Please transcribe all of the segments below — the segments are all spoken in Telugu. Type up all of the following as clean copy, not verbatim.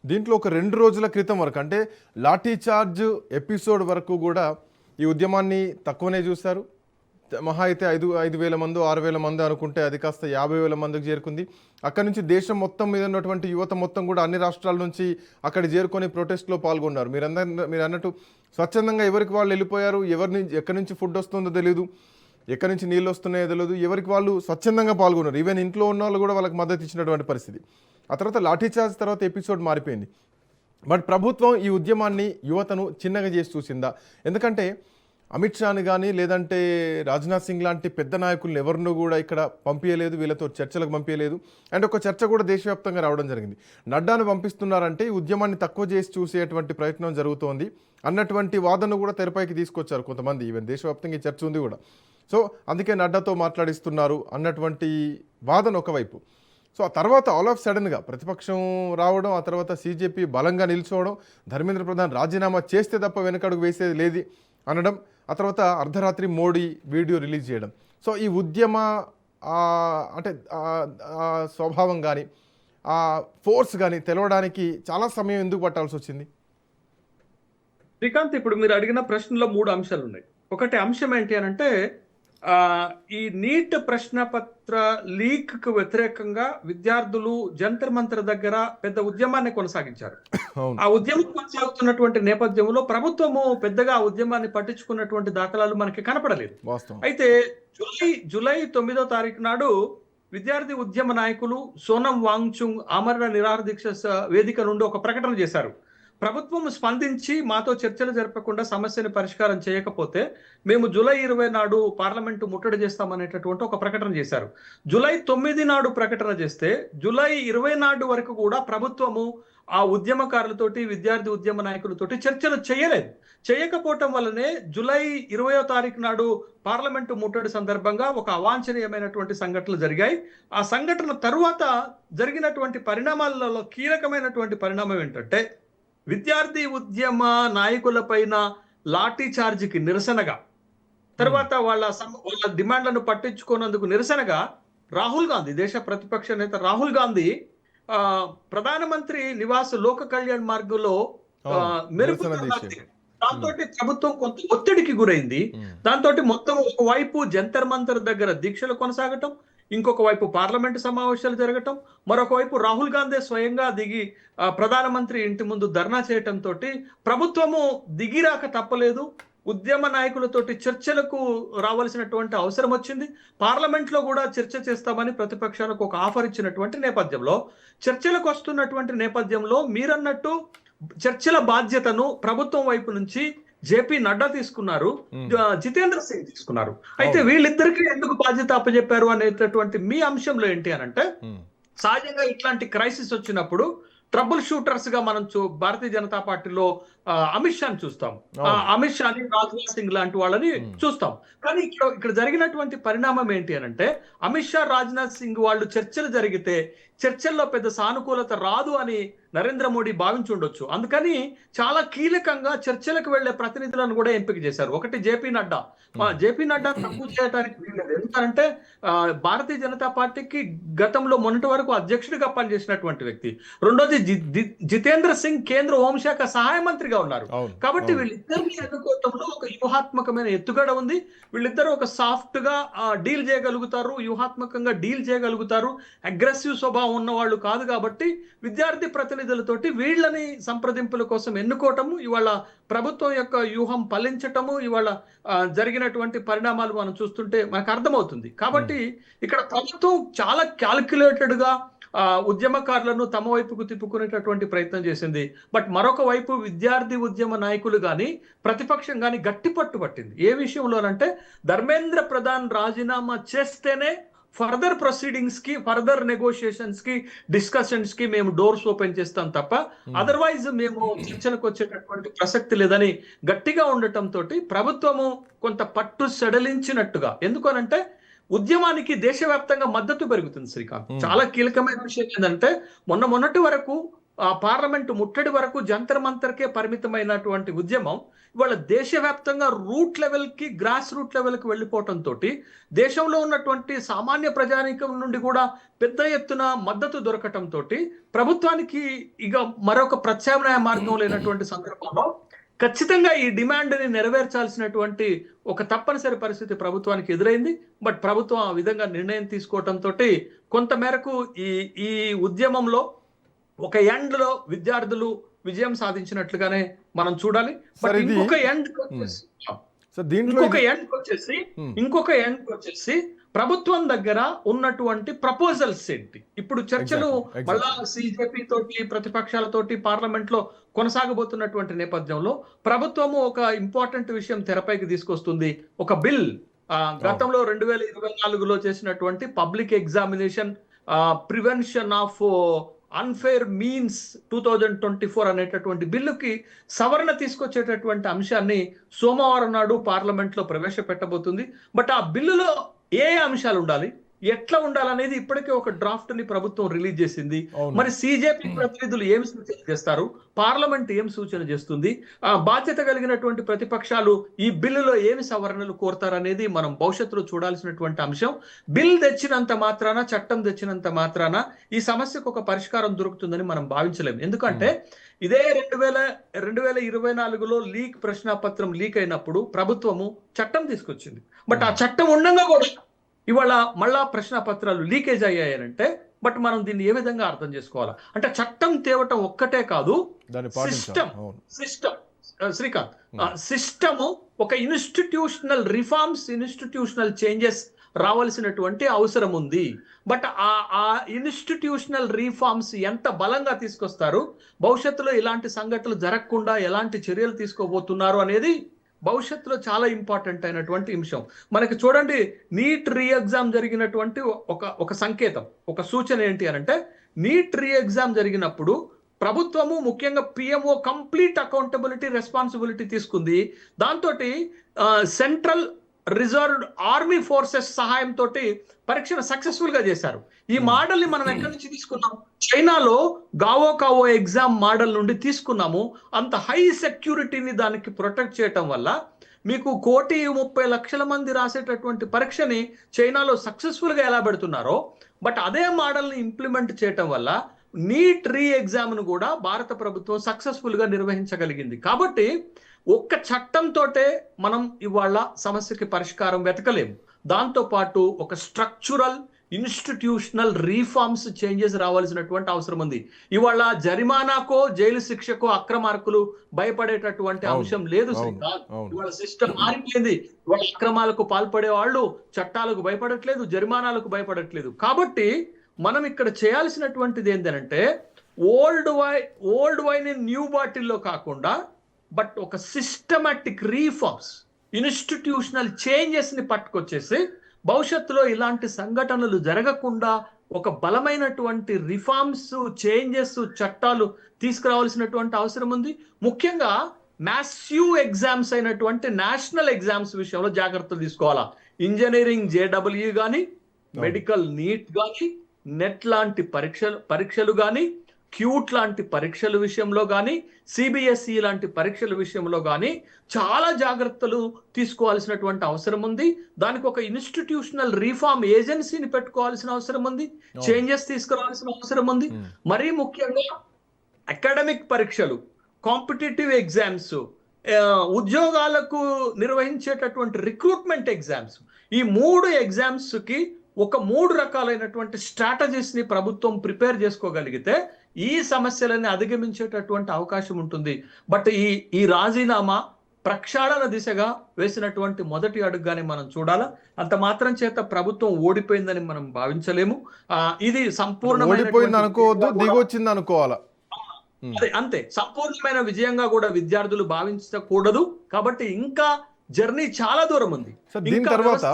దీంట్లో ఒక 2 రోజుల క్రితం వరకు అంటే లాఠీ చార్జ్ ఎపిసోడ్ వరకు కూడా ఈ ఉద్యమాన్ని తక్కువనే చూశారు. మహా అయితే 5,000 మంది 6,000 మంది అనుకుంటే అది కాస్త 50,000 మందికి చేరుకుంది. అక్కడి నుంచి దేశం మొత్తం మీద ఉన్నటువంటి యువత మొత్తం కూడా అన్ని రాష్ట్రాల నుంచి అక్కడ చేరుకొని ప్రొటెస్ట్లో పాల్గొన్నారు. మీరు అన్నట్టు స్వచ్ఛందంగా ఎవరికి వాళ్ళు వెళ్ళిపోయారు. ఎక్కడి నుంచి ఫుడ్ వస్తుందో తెలియదు, ఎక్కడి నుంచి నీళ్ళు వస్తున్నాయో తెలియదు. ఎవరికి వాళ్ళు స్వచ్ఛందంగా పాల్గొన్నారు. ఈవెన్ ఇంట్లో ఉన్న వాళ్ళు కూడా వాళ్ళకి మద్దతు ఇచ్చినటువంటి పరిస్థితి. ఆ తర్వాత లాఠీచార్జ్ తర్వాత ఎపిసోడ్ మారిపోయింది. బట్ ప్రభుత్వం ఈ ఉద్యమాన్ని యువతను చిన్నగా చేసి చూసిందా? ఎందుకంటే అమిత్ షాని కానీ లేదంటే రాజ్నాథ్ సింగ్ లాంటి పెద్ద నాయకులను ఎవరినూ కూడా ఇక్కడ పంపించలేదు, వీళ్ళతో చర్చలకు పంపించలేదు. అండ్ ఒక చర్చ కూడా దేశవ్యాప్తంగా రావడం జరిగింది. నడ్డాను పంపిస్తున్నారంటే ఈ ఉద్యమాన్ని తక్కువ చేసి చూసేటువంటి ప్రయత్నం జరుగుతోంది అన్నటువంటి వాదన కూడా తెరపైకి తీసుకొచ్చారు కొంతమంది. ఈవెన్ దేశవ్యాప్తంగా ఈ చర్చ ఉంది కూడా. సో అందుకే నడ్డాతో మాట్లాడిస్తున్నారు అన్నటువంటి వాదన ఒకవైపు. సో ఆ తర్వాత ఆల్ ఆఫ్ సడన్గా ప్రతిపక్షం రావడం, ఆ తర్వాత CJP బలంగా నిల్చోవడం, ధర్మేంద్ర ప్రధాన్ రాజీనామా చేస్తే తప్ప వెనకడుగు వేసేది లేదు అనడం, ఆ తర్వాత అర్ధరాత్రి మోడీ వీడియో రిలీజ్ చేయడం. సో ఈ ఉద్యమ అంటే స్వభావం కానీ ఆ ఫోర్స్ కానీ తెలవడానికి చాలా సమయం ఎందుకు పట్టాల్సి వచ్చింది? శ్రీకాంత్, ఇప్పుడు మీరు అడిగిన ప్రశ్నలో 3 అంశాలు ఉన్నాయి. ఒకటి అంశం ఏంటి అని అంటే ఈ నీట్ ప్రశ్నపత్ర లీక్ కు వ్యతిరేకంగా విద్యార్థులు జంతర్ మంతర్ దగ్గర పెద్ద ఉద్యమాన్ని కొనసాగించారు. ఆ ఉద్యమం కొనసాగుతున్నటువంటి నేపథ్యంలో ప్రభుత్వము పెద్దగా ఆ ఉద్యమాన్ని పట్టించుకున్నటువంటి దాఖలాలు మనకి కనపడలేదు. అయితే జూలై 9వ తారీఖు నాడు విద్యార్థి ఉద్యమ నాయకులు సోనం వాంగ్చుంగ్ ఆమరణ నిరాహార దీక్ష వేదిక నుండి ఒక ప్రకటన చేశారు. ప్రభుత్వం స్పందించి మాతో చర్చలు జరపకుండా సమస్యను పరిష్కారం చేయకపోతే మేము జూలై 20 నాడు పార్లమెంటు ముట్టడి చేస్తామనేటటువంటి ఒక ప్రకటన చేశారు. జూలై 9 నాడు ప్రకటన చేస్తే జూలై 20 నాడు వరకు కూడా ప్రభుత్వము ఆ ఉద్యమకారులతోటి విద్యార్థి ఉద్యమ నాయకులతోటి చర్చలు చేయకపోవటం వల్లనే జూలై 20వ తారీఖు నాడు పార్లమెంటు ముట్టడి సందర్భంగా ఒక అవాంఛనీయమైనటువంటి సంఘటనలు జరిగాయి. ఆ సంఘటన తరువాత జరిగినటువంటి పరిణామాలలో కీలకమైనటువంటి పరిణామం ఏంటంటే విద్యార్థి ఉద్యమ నాయకుల పైన లాఠీ చార్జికి నిరసనగా, తర్వాత వాళ్ళ డిమాండ్లను పట్టించుకున్నందుకు నిరసనగా రాహుల్ గాంధీ, దేశ ప్రతిపక్ష నేత రాహుల్ గాంధీ ప్రధానమంత్రి నివాస్ లోక కళ్యాణ్ మార్గంలో మెరుపు దాంతో ప్రభుత్వం కొంత ఒత్తిడికి గురైంది. దాంతో మొత్తం ఒకవైపు జంతర్ మంతర్ దగ్గర దీక్షలు కొనసాగటం, ఇంకొక వైపు పార్లమెంటు సమావేశాలు జరగటం, మరొక వైపు రాహుల్ గాంధీ స్వయంగా దిగి ప్రధానమంత్రి ఇంటి ముందు ధర్నా చేయటంతో ప్రభుత్వము దిగిరాక తప్పలేదు. ఉద్యమ నాయకులతోటి చర్చలకు రావాల్సినటువంటి అవసరం వచ్చింది. పార్లమెంట్ లో కూడా చర్చ చేస్తామని ప్రతిపక్షాలకు ఒక ఆఫర్ ఇచ్చినటువంటి నేపథ్యంలో, చర్చలకు వస్తున్నటువంటి నేపథ్యంలో మీరన్నట్టు చర్చల బాధ్యతను ప్రభుత్వం వైపు నుంచి జేపీ నడ్డా తీసుకున్నారు, జితేంద్ర సింగ్ తీసుకున్నారు. అయితే వీళ్ళిద్దరికి ఎందుకు బాధ్యత అప్పచెప్పారు అనేటటువంటి మీ అంశంలో ఏంటి అని అంటే, సహజంగా ఇట్లాంటి క్రైసిస్ వచ్చినప్పుడు ట్రబుల్ షూటర్స్ గా మనం భారతీయ జనతా పార్టీలో అమిత్ షాని చూస్తాం, అమిత్ షాని, రాజ్నాథ్ సింగ్ లాంటి వాళ్ళని చూస్తాం. కానీ ఇక్కడ జరిగినటువంటి పరిణామం ఏంటి అని అంటే, అమిత్ షా, రాజ్నాథ్ సింగ్ వాళ్ళు చర్చలు జరిగితే చర్చల్లో పెద్ద సానుకూలత రాదు అని నరేంద్ర మోడీ భావించుండొచ్చు. అందుకని చాలా కీలకంగా చర్చలకు వెళ్లే ప్రతినిధులను కూడా ఎంపిక చేశారు. ఒకటి జేపీ నడ్డా. జేపీ నడ్డా తక్కువ చేయడానికి వీల్లేదు. ఎందుకంటే భారతీయ జనతా పార్టీకి గతంలో మొన్నటి వరకు అధ్యక్షుడిగా పనిచేసినటువంటి వ్యక్తి. రెండోది జితేంద్ర సింగ్ కేంద్ర హోంశాఖ సహాయ మంత్రిగా ఉన్నారు. కాబట్టి వీళ్ళిద్దరిని ఎన్నుకోవటంలో ఒక వ్యూహాత్మకమైన ఎత్తుగడ ఉంది. వీళ్ళిద్దరూ ఒక సాఫ్ట్ గా డీల్ చేయగలుగుతారు, వ్యూహాత్మకంగా డీల్ చేయగలుగుతారు. అగ్రెసివ్ స్వభావం ఉన్న వాళ్ళు కాదు. కాబట్టి విద్యార్థి ప్రతినిధులతోటి వీళ్ళని సంప్రదింపుల కోసం ఎన్నుకోవటము, ఇవాళ ప్రభుత్వం యొక్క వ్యూహం ఫలించటము, ఇవాళ జరిగినటువంటి పరిణామాలు మనం చూస్తుంటే మనకు అర్థమవుతుంది. కాబట్టి ఇక్కడ ప్రభుత్వం చాలా క్యాల్కులేటెడ్ గా ఉద్యమకారులను తమ వైపుకు తిప్పుకునేటటువంటి ప్రయత్నం చేసింది. బట్ మరొక వైపు విద్యార్థి ఉద్యమ నాయకులు కానీ ప్రతిపక్షం కానీ గట్టి పట్టు పట్టింది. ఏ విషయంలోనంటే, ధర్మేంద్ర ప్రధాన్ రాజీనామా చేస్తేనే ఫర్దర్ ప్రొసీడింగ్స్ కి, ఫర్దర్ నెగోషియేషన్స్ కి, డిస్కషన్స్ కి మేము డోర్స్ ఓపెన్ చేస్తాం తప్ప అదర్వైజ్ మేము చర్చలకు వచ్చేటటువంటి ప్రసక్తి లేదని గట్టిగా ఉండటంతో ప్రభుత్వము కొంత పట్టు సడలించినట్టుగా. ఎందుకనంటే ఉద్యమానికి దేశవ్యాప్తంగా మద్దతు పెరుగుతుంది. శ్రీకాంత్, చాలా కీలకమైన విషయం ఏంటంటే, మొన్నటి వరకు ఆ పార్లమెంటు ముట్టడి వరకు జంతర్ మంతర్కే పరిమితమైనటువంటి ఉద్యమం ఇవాళ దేశవ్యాప్తంగా రూట్ లెవెల్కి గ్రాస్ రూట్ లెవెల్కి వెళ్ళిపోవటంతో దేశంలో ఉన్నటువంటి సామాన్య ప్రజానీకం నుండి కూడా పెద్ద ఎత్తున మద్దతు దొరకటంతో ప్రభుత్వానికి ఇక మరొక ప్రత్యామ్నాయ మార్గం లేనటువంటి సందర్భంలో ఖచ్చితంగా ఈ డిమాండ్ని నెరవేర్చాల్సినటువంటి ఒక తప్పనిసరి పరిస్థితి ప్రభుత్వానికి ఎదురైంది. బట్ ప్రభుత్వం ఆ విధంగా నిర్ణయం తీసుకోవటంతో కొంతమేరకు ఈ ఉద్యమంలో ఒక ఎండ్ లో విద్యార్థులు విజయం సాధించినట్లుగానే మనం చూడాలి. బట్ ఇంకొక ఎండ్ ఇంకొక ఎండ్ వచ్చేసి ప్రభుత్వం దగ్గర ఉన్నటువంటి ప్రపోజల్స్ ఏంటి, ఇప్పుడు చర్చలు మళ్ళా సిజెపి తోటి ప్రతిపక్షాలతోటి పార్లమెంట్ లో కొనసాగబోతున్నటువంటి నేపథ్యంలో ప్రభుత్వము ఒక ఇంపార్టెంట్ విషయం తెరపైకి తీసుకొస్తుంది. ఒక బిల్ గతంలో 2024లో చేసినటువంటి public examination prevention of unfair means 2024 అనేటటువంటి బిల్లుకి సవరణ తీసుకొచ్చేటటువంటి అంశాన్ని సోమవారం నాడు పార్లమెంట్ లో ప్రవేశపెట్టబోతుంది. బట్ ఆ బిల్లులో ఏ అంశాలు ఉండాలి, ఎట్లా ఉండాలనేది ఇప్పటికే ఒక డ్రాఫ్ట్ ని ప్రభుత్వం రిలీజ్ చేసింది. మరి సిజెపి ప్రతినిధులు ఏమి సూచన చేస్తారు, పార్లమెంట్ ఏం సూచన చేస్తుంది, బాధ్యత కలిగినటువంటి ప్రతిపక్షాలు ఈ బిల్లులో ఏమి సవరణలు కోరుతారనేది మనం భవిష్యత్తులో చూడాల్సినటువంటి అంశం. బిల్ తెచ్చినంత మాత్రాన, చట్టం తెచ్చినంత మాత్రాన ఈ సమస్యకు ఒక పరిష్కారం దొరుకుతుందని మనం భావించలేము. ఎందుకంటే ఇదే 2024లో లీక్ ప్రశ్నాపత్రం లీక్ అయినప్పుడు ప్రభుత్వము చట్టం తీసుకొచ్చింది. బట్ ఆ చట్టం ఉండగా కూడా ఇవాళ మళ్ళా ప్రశ్నపత్రాలు లీకేజ్ అయ్యాయనంటే బట్ మనం దీన్ని ఏ విధంగా అర్థం చేసుకోవాలా అంటే చట్టం తేవటం ఒక్కటే కాదు, శ్రీకాంత్ సిస్టమ్ ఒక ఇన్స్టిట్యూషనల్ రిఫార్మ్స్, ఇన్స్టిట్యూషనల్ చేంజెస్ రావాల్సినటువంటి అవసరం ఉంది. బట్ ఆ ఇన్స్టిట్యూషనల్ రిఫార్మ్స్ ఎంత బలంగా తీసుకొస్తారు, భవిష్యత్తులో ఇలాంటి సంఘటనలు జరగకుండా ఎలాంటి చర్యలు తీసుకోబోతున్నారు అనేది భవిష్యత్తులో చాలా ఇంపార్టెంట్ అయినటువంటి అంశం. మనకి చూడండి, నీట్ రీ ఎగ్జామ్ జరిగినటువంటి ఒక సంకేతం, ఒక సూచన ఏంటి అనంటే, నీట్ రీ ఎగ్జామ్ జరిగినప్పుడు ప్రభుత్వము ముఖ్యంగా పిఎంఓ కంప్లీట్ అకౌంటబిలిటీ రెస్పాన్సిబిలిటీ తీసుకుంది. దాంతో సెంట్రల్ రిజర్వ్డ్ ఆర్మీ ఫోర్సెస్ సహాయంతో పరీక్షను సక్సెస్ఫుల్ గా చేశారు. ఈ మోడల్ ని మనం ఎక్కడి నుంచి తీసుకున్నాం, చైనాలో గావో కావో ఎగ్జామ్ మోడల్ నుండి తీసుకున్నాము. అంత హై సెక్యూరిటీని దానికి ప్రొటెక్ట్ చేయటం వల్ల మీకు 1,30,00,000 మంది రాసేటటువంటి పరీక్షని చైనాలో సక్సెస్ఫుల్ గా ఎలా పెడుతున్నారో, బట్ అదే మోడల్ ని ఇంప్లిమెంట్ చేయటం వల్ల నీట్ రీ ఎగ్జామ్ ను కూడా భారత ప్రభుత్వం సక్సెస్ఫుల్ గా నిర్వహించగలిగింది. కాబట్టి ఒక్క చట్టంతోటే మనం ఇవాళ సమస్యకి పరిష్కారం వెతకలేము. దాంతో పాటు ఒక స్ట్రక్చురల్ ఇన్స్టిట్యూషనల్ రీఫార్మ్స్ చేంజెస్ రావాల్సినటువంటి అవసరం ఉంది. ఇవాళ జరిమానాకో జైలు శిక్షకో అక్రమార్కులు భయపడేటటువంటి అంశం లేదు. ఇవాళ సిస్టమ్ మారిపోయింది. ఇవాళ అక్రమాలకు పాల్పడే వాళ్ళు చట్టాలకు భయపడట్లేదు, జరిమానాలకు భయపడట్లేదు. కాబట్టి మనం ఇక్కడ చేయాల్సినటువంటిది ఏంటంటే ఓల్డ్ వైన్ న్యూ బాటిల్లో కాకుండా బట్ ఒక సిస్టమాటిక్ రీఫార్మ్స్, ఇన్స్టిట్యూషనల్ చేంజెస్ ని పట్టుకొచ్చేసి భవిష్యత్తులో ఇలాంటి సంఘటనలు జరగకుండా ఒక బలమైనటువంటి రిఫార్మ్స్, చేంజెస్, చట్టాలు తీసుకురావాల్సినటువంటి అవసరం ఉంది. ముఖ్యంగా మ్యాసివ్ ఎగ్జామ్స్ అయినటువంటి నేషనల్ ఎగ్జామ్స్ విషయంలో జాగ్రత్తలు తీసుకోవాలా. ఇంజనీరింగ్ జేడబ్ల్యూ కానీ, మెడికల్ నీట్ కానీ, నెట్ లాంటి పరీక్షలు కానీ, క్యూట్ లాంటి పరీక్షల విషయంలో కానీ, సిబిఎస్ఈ లాంటి పరీక్షల విషయంలో కానీ చాలా జాగ్రత్తలు తీసుకోవాల్సినటువంటి అవసరం ఉంది. దానికి ఒక ఇన్స్టిట్యూషనల్ రీఫార్మ్ ఏజెన్సీని పెట్టుకోవాల్సిన అవసరం ఉంది, చేంజెస్ తీసుకురావాల్సిన అవసరం ఉంది. మరీ ముఖ్యంగా అకాడమిక్ పరీక్షలు, కాంపిటేటివ్ ఎగ్జామ్స్, ఉద్యోగాలకు నిర్వహించేటటువంటి రిక్రూట్మెంట్ ఎగ్జామ్స్, ఈ 3 ఎగ్జామ్స్ కి ఒక 3 రకాలైనటువంటి స్ట్రాటజీస్ ని ప్రభుత్వం ప్రిపేర్ చేసుకోగలిగితే ఈ సమస్యలని అధిగమించేటటువంటి అవకాశం ఉంటుంది. బట్ ఈ రాజీనామా ప్రక్షాళన దిశగా వేసినటువంటి మొదటి అడుగుగానే మనం చూడాలా. అంత మాత్రం చేత ప్రభుత్వం ఓడిపోయిందని మనం భావించలేము. ఇది సంపూర్ణమైన అనుకోవద్దు, దిగొచ్చింది అనుకోవాలా. అంతే, సంపూర్ణమైన విజయంగా కూడా విద్యార్థులు భావించకూడదు. కాబట్టి ఇంకా జర్నీ చాలా దూరం ఉంది. సార్, దీని తర్వాత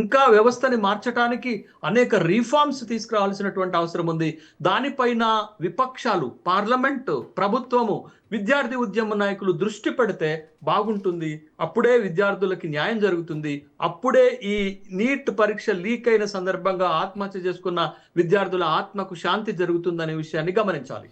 ఇంకా వ్యవస్థని మార్చడానికి అనేక రిఫార్మ్స్ తీసుకురావాల్సినటువంటి అవసరం ఉంది. దానిపైన విపక్షాలు, పార్లమెంటు, ప్రభుత్వము, విద్యార్థి ఉద్యమ నాయకులు దృష్టి పెడితే బాగుంటుంది. అప్పుడే విద్యార్థులకి న్యాయం జరుగుతుంది. అప్పుడే ఈ నీట్ పరీక్ష లీక్ అయిన సందర్భంగా ఆత్మహత్య చేసుకున్న విద్యార్థుల ఆత్మకు శాంతి జరుగుతుందనే విషయాన్ని గమనించాలి.